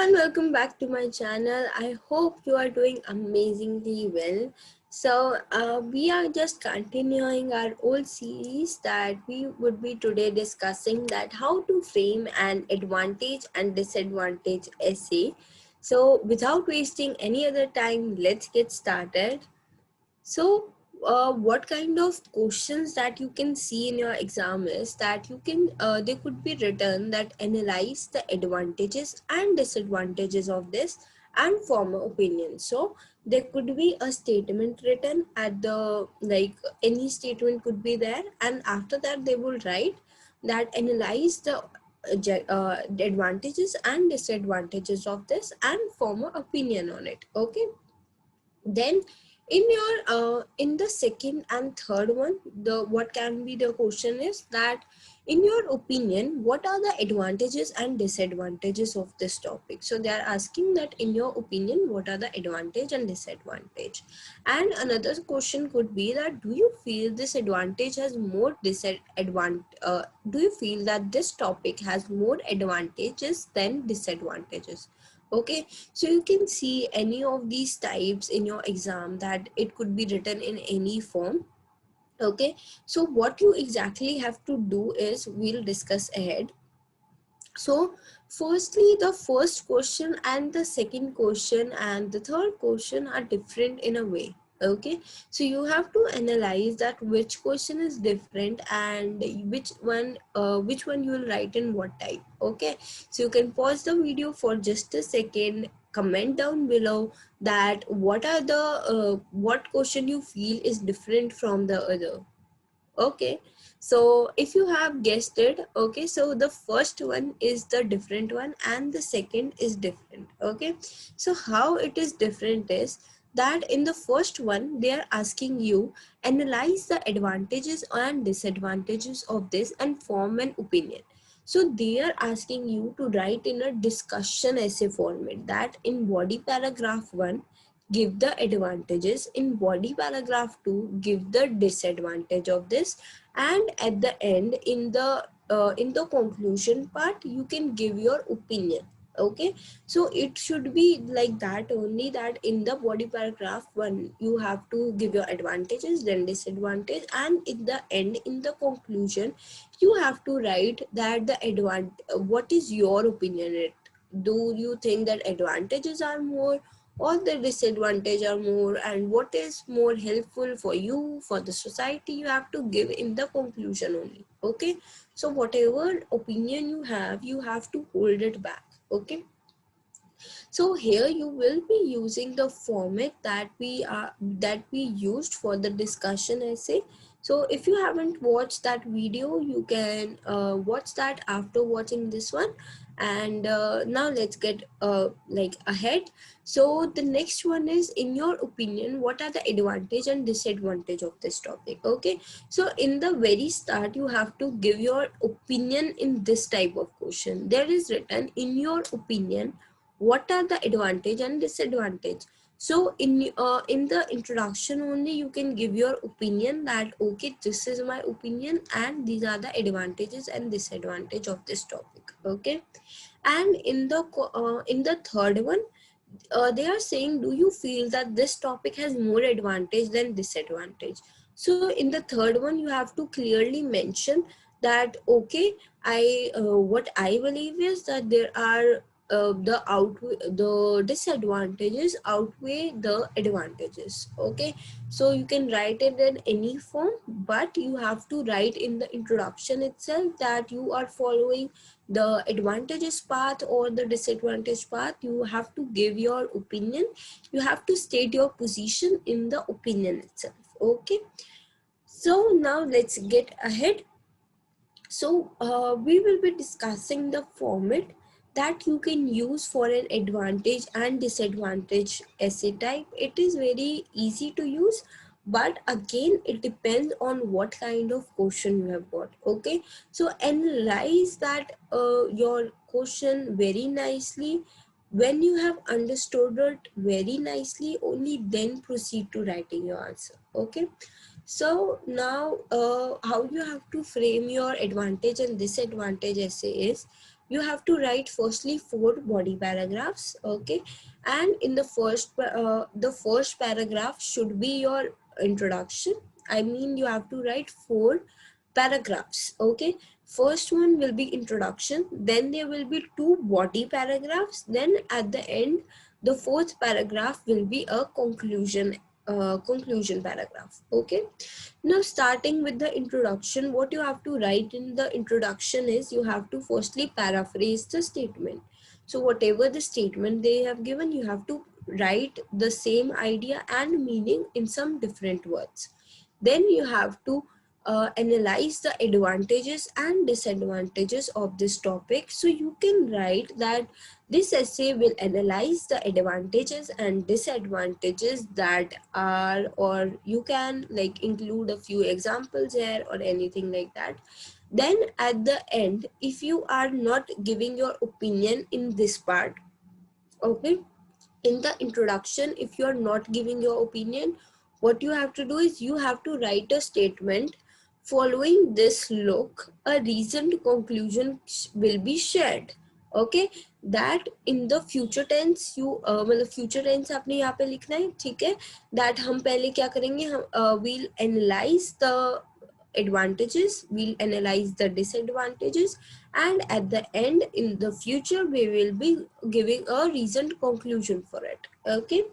everyone, welcome back to my channel. I hope you are doing amazingly well. We are just continuing our old series that we would be today discussing that how to frame an advantage and disadvantage essay. So without wasting any other time, let's get started. So, what kind of questions that you can see in your exam is that they could be written that analyze the advantages and disadvantages of this and form an opinion. So, there could be a statement written at any statement could be there, and after that, they will write that analyze the advantages and disadvantages of this and form an opinion on it. Okay, then in the second and third one, the what can be the question is that in your opinion what are the advantages and disadvantages of this topic. So they are asking that in your opinion what are the advantage and disadvantage. And another question could be that do you feel this advantage has more disadvantage, do you feel that this topic has more advantages than disadvantages. Okay, so you can see any of these types in your exam that it could be written in any form. Okay, so what you exactly have to do is we'll discuss ahead. So firstly, the first question and the second question and the third question are different in a way. Okay, so you have to analyze that which question is different and which one you will write in what type. Okay, so you can pause the video for just a second, comment down below that what question you feel is different from the other. Okay, so if you have guessed it, okay, so the first one is the different one and the second is different. Okay, so how it is different is that in the first one they are asking you analyze the advantages and disadvantages of this and form an opinion. So they are asking you to write in a discussion essay format, that in body paragraph 1 give the advantages, in body paragraph 2 give the disadvantage of this, and at the end in the conclusion part you can give your opinion. Okay, so it should be like that only, that in the body paragraph 1 you have to give your advantages then disadvantage, and in the end in the conclusion you have to write that what is your opinion it. Do you think that advantages are more or the disadvantage are more, and what is more helpful for you, for the society, you have to give in the conclusion only. Okay, so whatever opinion you have to hold it back. Okay, so here you will be using the format that we used for the discussion essay. So if you haven't watched that video, you can watch that after watching this one. And now let's get ahead. So the next one is, in your opinion what are the advantage and disadvantage of this topic. Okay, so in the very start you have to give your opinion in this type of question. There is written, in your opinion what are the advantage and disadvantage. So in the introduction only you can give your opinion that okay, this is my opinion and these are the advantages and disadvantage of this topic. Okay, and in the third one they are saying, do you feel that this topic has more advantage than disadvantage. So in the third one you have to clearly mention that okay, what I believe is that there are the disadvantages outweigh the advantages. Okay, so you can write it in any form, but you have to write in the introduction itself that you are following the advantages path or the disadvantage path. You have to give your opinion, you have to state your position in the opinion itself. Okay, so now let's get ahead. So we will be discussing the format that you can use for an advantage and disadvantage essay type. It is very easy to use, but again it depends on what kind of question you have got. Okay, so analyze that your question very nicely. When you have understood it very nicely, only then proceed to writing your answer. Okay, so now how you have to frame your advantage and disadvantage essay is you have to write firstly 4 body paragraphs, okay? And in the first paragraph should be your introduction. I mean, you have to write 4 paragraphs, okay? First one will be introduction, then there will be 2 body paragraphs, then at the end the 4th paragraph will be a conclusion paragraph, okay? Now, starting with the introduction, what you have to write in the introduction is you have to firstly paraphrase the statement. So whatever the statement they have given, you have to write the same idea and meaning in some different words. Then you have to analyze the advantages and disadvantages of this topic. So you can write that this essay will analyze the advantages and disadvantages that are, or you can like include a few examples here or anything like that. Then at the end, if you are not giving your opinion in this part, okay, in the introduction, if you are not giving your opinion, what you have to do is you have to write a statement following this look a reasoned conclusion will be shared, okay? That in the future tense you मतलब future tense आपने यहाँ पे लिखना है, ठीक है? That हम पहले क्या करेंगे, हम we'll analyze the advantages, we'll analyze the disadvantages, and at the end in the future we will be giving a reasoned conclusion for it, okay?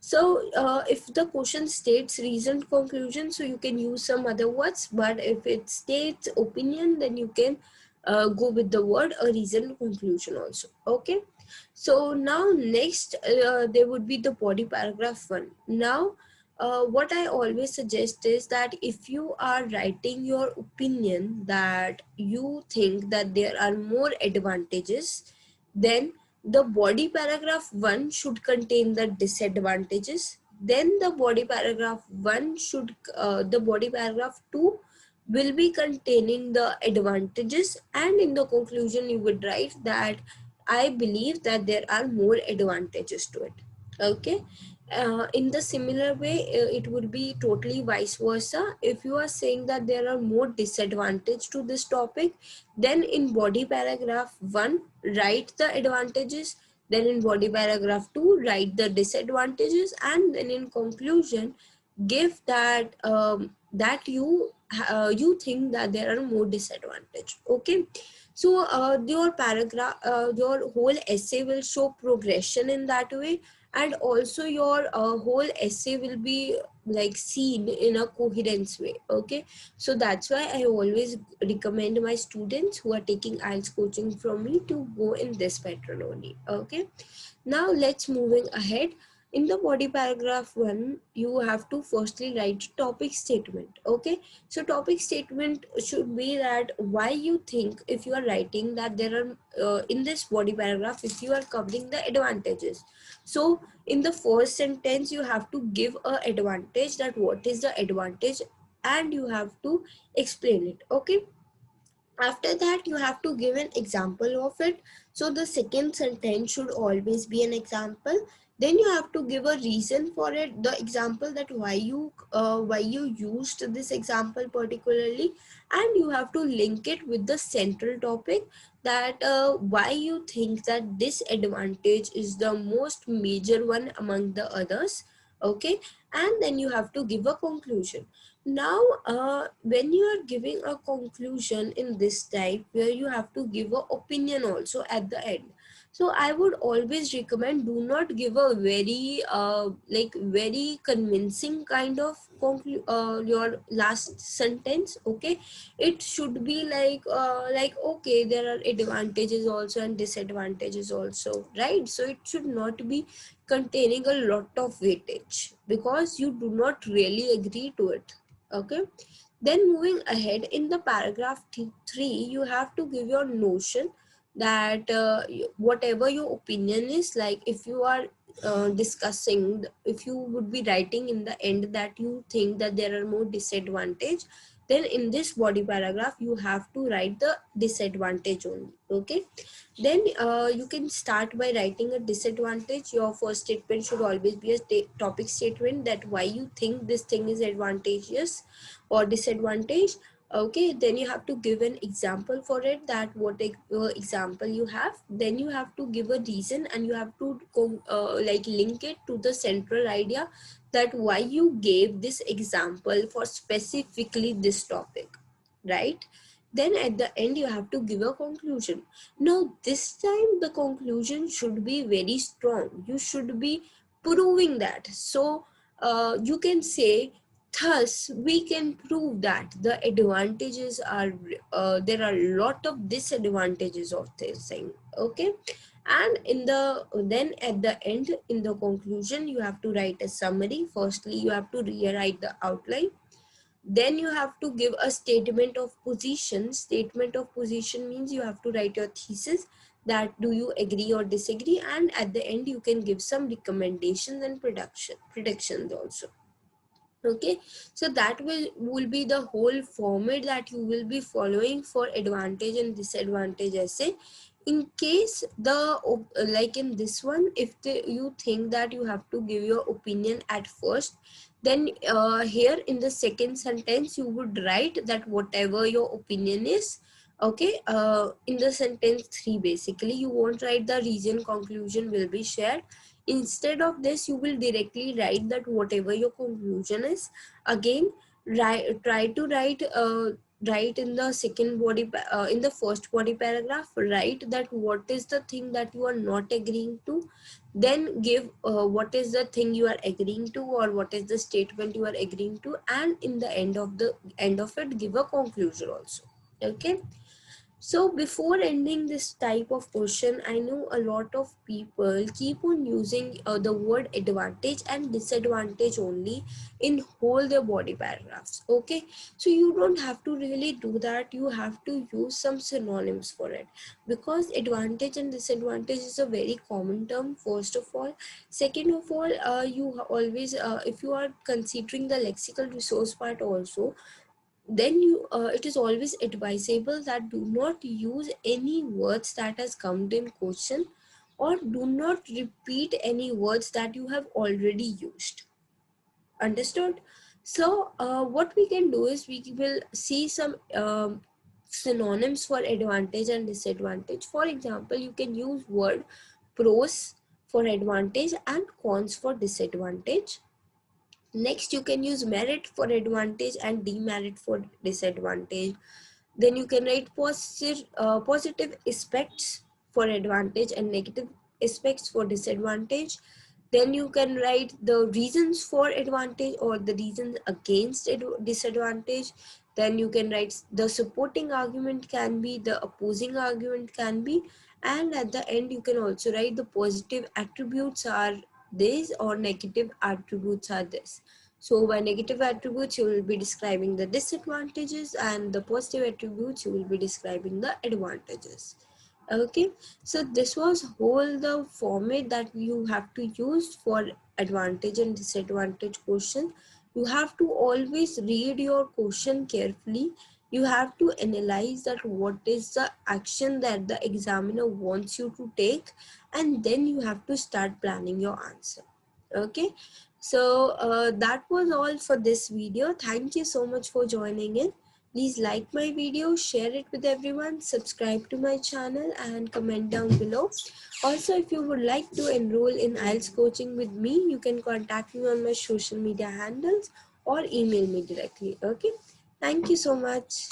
So if the question states reasoned conclusion, so you can use some other words, but if it states opinion, then you can go with the word a reasoned conclusion also, okay? So now next there would be the body paragraph 1. Now what I always suggest is that if you are writing your opinion that you think that there are more advantages, then the body paragraph 1 should contain the disadvantages. Then the body paragraph 1 should, the body paragraph 2 will be containing the advantages, and in the conclusion you would write that I believe that there are more advantages to it, okay? In the similar way, it would be totally vice versa. If you are saying that there are more disadvantage to this topic, then in body paragraph 1 write the advantages, then in body paragraph 2 write the disadvantages, and then in conclusion give that that you think that there are more disadvantage, okay? So your paragraph, your whole essay will show progression in that way, and also your whole essay will be like seen in a coherence way, okay? So that's why I always recommend my students who are taking IELTS coaching from me to go in this pattern only, okay? Now let's moving ahead. In the body paragraph 1, you have to firstly write topic statement, okay? So topic statement should be that why you think, if you are writing that there are in this body paragraph, if you are covering the advantages, so in the first sentence you have to give a advantage, that what is the advantage, and you have to explain it, okay? After that you have to give an example of it. So the second sentence should always be an example. Then you have to give a reason for it, the example, that why you used this example particularly, and you have to link it with the central topic, that why you think that this advantage is the most major one among the others, okay? And then you have to give a conclusion. Now when you are giving a conclusion in this type, where you have to give an opinion also at the end, so I would always recommend, do not give a very like very convincing kind of your last sentence, okay? It should be like okay, there are advantages also and disadvantages also, right? So it should not be containing a lot of weightage, because you do not really agree to it, okay? Then moving ahead, in the paragraph 3 you have to give your notion, that whatever your opinion is, like if you are discussing, if you would be writing in the end that you think that there are more disadvantage, then in this body paragraph you have to write the disadvantage only, okay? Then you can start by writing a disadvantage. Your first statement should always be a topic statement, that why you think this thing is advantageous or disadvantage. Okay, then you have to give an example for it, that what example you have. Then you have to give a reason, and you have to like link it to the central idea, that why you gave this example for specifically this topic, right? Then at the end you have to give a conclusion. Now this time the conclusion should be very strong. You should be proving that. So you can say, thus we can prove that the advantages are, there are a lot of disadvantages of this thing. Okay, and in the then at the end, in the conclusion, you have to write a summary. Firstly you have to rewrite the outline. Then you have to give a statement of position. Statement of position means you have to write your thesis, that do you agree or disagree, and at the end you can give some recommendations and predictions also. Okay, so that will be the whole format that you will be following for advantage and disadvantage essay. In case the like in this one, if you think that you have to give your opinion at first, then here in the second sentence you would write that whatever your opinion is. Okay, in the sentence 3 basically you won't write the reason, conclusion will be shared. Instead of this you will directly write that whatever your conclusion is. Again, try to write in the second in the first body paragraph, write that what is the thing that you are not agreeing to. Then give what is the thing you are agreeing to, or what is the statement you are agreeing to, and in the end of it give a conclusion also. Okay, so before ending this type of question, I know a lot of people keep on using the word advantage and disadvantage only in whole their body paragraphs. Okay, so you don't have to really do that. You have to use some synonyms for it, because advantage and disadvantage is a very common term, first of all. Second of all, you always, if you are considering the lexical resource part also, then you it is always advisable that do not use any words that has come in question, or do not repeat any words that you have already used. Understood? So what we can do is we will see some synonyms for advantage and disadvantage. For example, you can use word pros for advantage and cons for disadvantage. Next, you can use merit for advantage and demerit for disadvantage. Then you can write positive aspects for advantage and negative aspects for disadvantage. Then you can write the reasons for advantage or the reasons against disadvantage. Then you can write the supporting argument can be, the opposing argument can be, and at the end you can also write the positive attributes are this or negative attributes are this. So by negative attributes, you will be describing the disadvantages, and the positive attributes, you will be describing the advantages. Okay, so this was whole the format that you have to use for advantage and disadvantage question. You have to always read your question carefully. You have to analyze that what is the action that the examiner wants you to take, and then you have to start planning your answer. Okay, so that was all for this video. Thank you so much for joining in. Please like my video, share it with everyone, subscribe to my channel, and comment down below. Also, if you would like to enroll in IELTS coaching with me, you can contact me on my social media handles or email me directly. Okay, thank you so much.